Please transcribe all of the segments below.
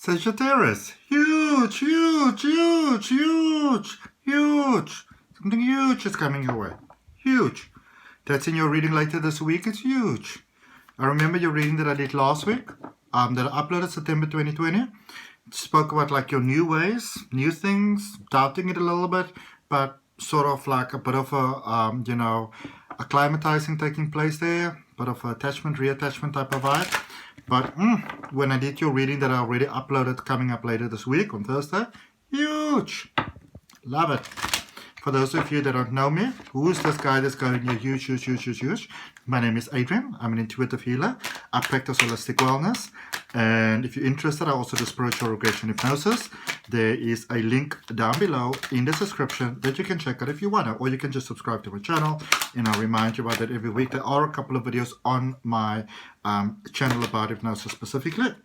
Sagittarius, huge, huge, huge, huge, huge. Something huge is coming your way. Huge. That's in your reading later this week. It's huge. I remember your reading that I did last week, that I uploaded September 2020. It spoke about like your new ways, new things, doubting it a little bit, but sort of like a bit of a, acclimatizing taking place there, bit of attachment, reattachment type of vibe. But when I did your reading that I already uploaded coming up later this week on Thursday, huge. Love it. For those of you that don't know me, who is this guy that's going here huge, huge, huge, huge, huge? My name is Adrian. I'm an intuitive healer. I practice holistic wellness. And if you're interested, I also do spiritual regression hypnosis. There is a link down below in the description that you can check out if you want to. Or you can just subscribe to my channel. And I'll remind you about that every week. There are a couple of videos on my channel about hypnosis specifically.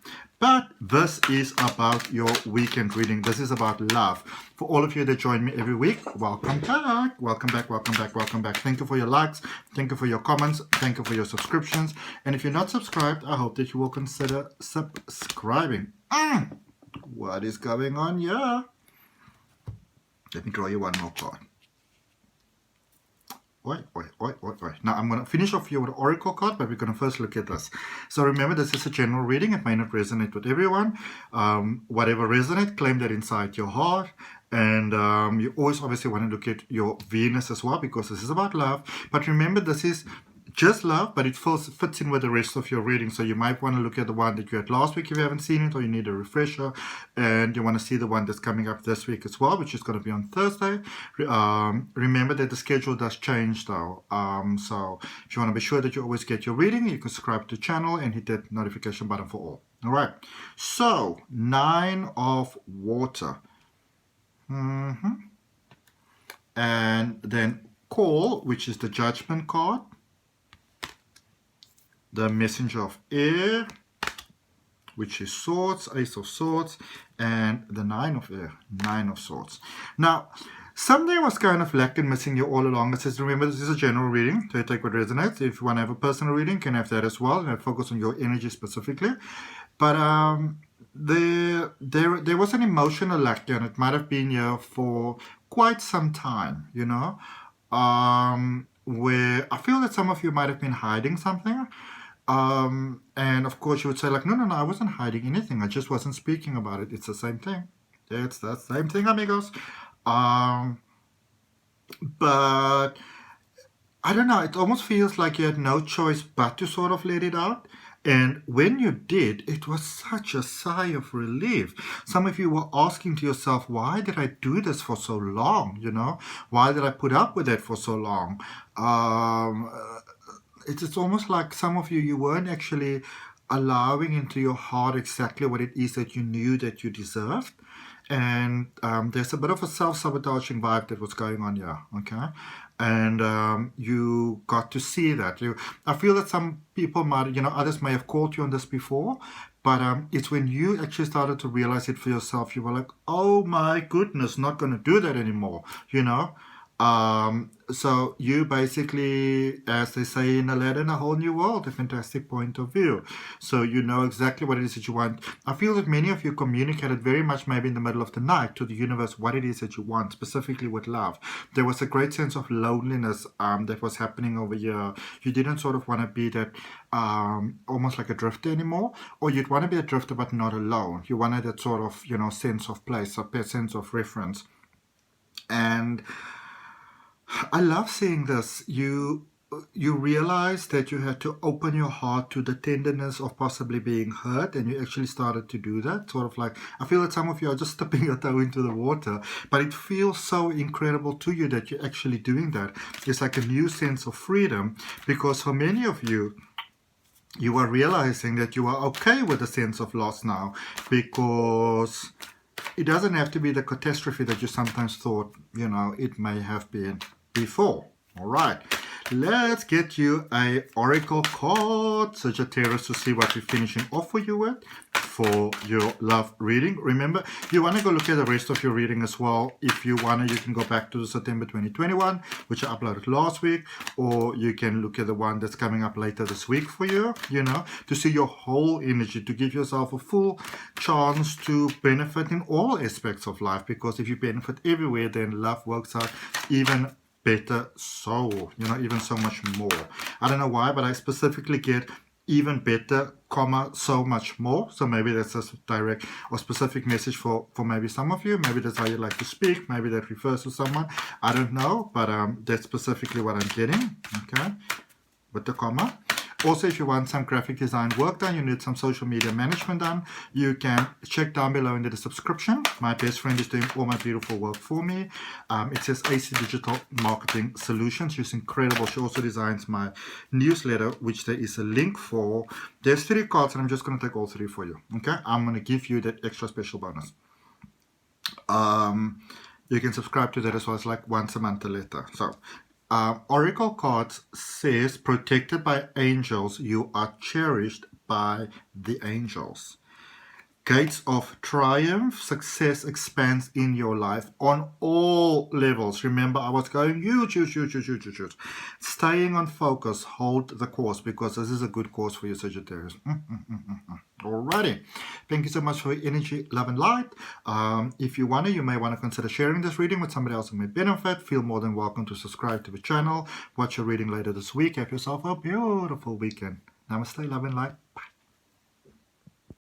But this is about your weekend reading. This is about love. For all of you that join me every week, welcome back. Welcome back, welcome back, welcome back. Thank you for your likes. Thank you for your comments. Thank you for your subscriptions. And if you're not subscribed, I hope that you will consider subscribing. What is going on here? Let me draw you one more card. Wait. Now I'm going to finish off here with the Oracle card, but we're going to first look at this. So remember, this is a general reading. It may not resonate with everyone. Whatever resonates, claim that inside your heart. And you always obviously want to look at your Venus as well, because this is about love. But remember, this is just love, but it fits in with the rest of your reading. So you might want to look at the one that you had last week if you haven't seen it, or you need a refresher, and you want to see the one that's coming up this week as well, which is going to be on Thursday. Remember that the schedule does change though. So if you want to be sure that you always get your reading, you can subscribe to the channel and hit that notification button for all. All right. So 9 of water. And then call, which is the judgment card. The messenger of air, which is swords, ace of swords, and the 9 of air, 9 of swords. Now, something was kind of lacking, missing here all along. It says, remember, this is a general reading, so you take what resonates. If you want to have a personal reading, you can have that as well, and focus on your energy specifically. But there was an emotional lack here, and it might have been here for quite some time, where I feel that some of you might have been hiding something. And of course you would say like, no, I wasn't hiding anything. I just wasn't speaking about it. It's the same thing. It's the same thing, amigos. But I don't know. It almost feels like you had no choice but to sort of let it out. And when you did, it was such a sigh of relief. Some of you were asking to yourself, why did I do this for so long? Why did I put up with it for so long? It's almost like some of you weren't actually allowing into your heart exactly what it is that you knew that you deserved. And there's a bit of a self-sabotaging vibe that was going on here, okay? And you got to see that. I feel that some people might, others may have called you on this before, but it's when you actually started to realize it for yourself, you were like, oh my goodness, not going to do that anymore, So you basically, as they say in Aladdin, a whole new world, a fantastic point of view. So you know exactly what it is that you want. I feel that many of you communicated very much maybe in the middle of the night to the universe what it is that you want, specifically with love. There was a great sense of loneliness that was happening over here. You didn't sort of want to be that almost like a drifter anymore, or you'd want to be a drifter but not alone. You wanted that sort of, sense of place, a sense of reference. And I love seeing this. You realized that you had to open your heart to the tenderness of possibly being hurt, and you actually started to do that. Sort of like, I feel that some of you are just dipping your toe into the water, but it feels so incredible to you that you're actually doing that. It's like a new sense of freedom, because for many of you, you are realizing that you are okay with the sense of loss now, because it doesn't have to be the catastrophe that you sometimes thought, it may have been before. All right, Let's get you a oracle card, Sagittarius, to see what we're finishing off for you with for your love reading. Remember, you want to go look at the rest of your reading as well. If you want to, you can go back to the September 2021, which I uploaded last week, or you can look at the one that's coming up later this week for you, to see your whole energy, to give yourself a full chance to benefit in all aspects of life, because if you benefit everywhere, then love works out even better, so even so much more. I don't know why, but I specifically get even better, so much more. So maybe that's a direct or specific message for maybe some of you. Maybe that's how you like to speak. Maybe that refers to someone. I don't know, but that's specifically what I'm getting. Okay, with the comma. Also, if you want some graphic design work done, you need some social media management done, you can check down below in the description. My best friend is doing all my beautiful work for me. It says AC Digital Marketing Solutions. She's incredible. She also designs my newsletter, which there is a link for. There's 3 cards, and I'm just going to take all 3 for you. Okay, I'm going to give you that extra special bonus. You can subscribe to that as well. It's like once a month a letter. So oracle cards says, protected by angels, you are cherished by the angels. Gates of triumph, success expands in your life on all levels. Remember, I was going huge. Staying on focus, hold the course, because this is a good course for you, Sagittarius. Alrighty. Thank you so much for your energy, love, and light. If you may want to consider sharing this reading with somebody else who may benefit. Feel more than welcome to subscribe to the channel. Watch your reading later this week. Have yourself a beautiful weekend. Namaste, love, and light. Bye.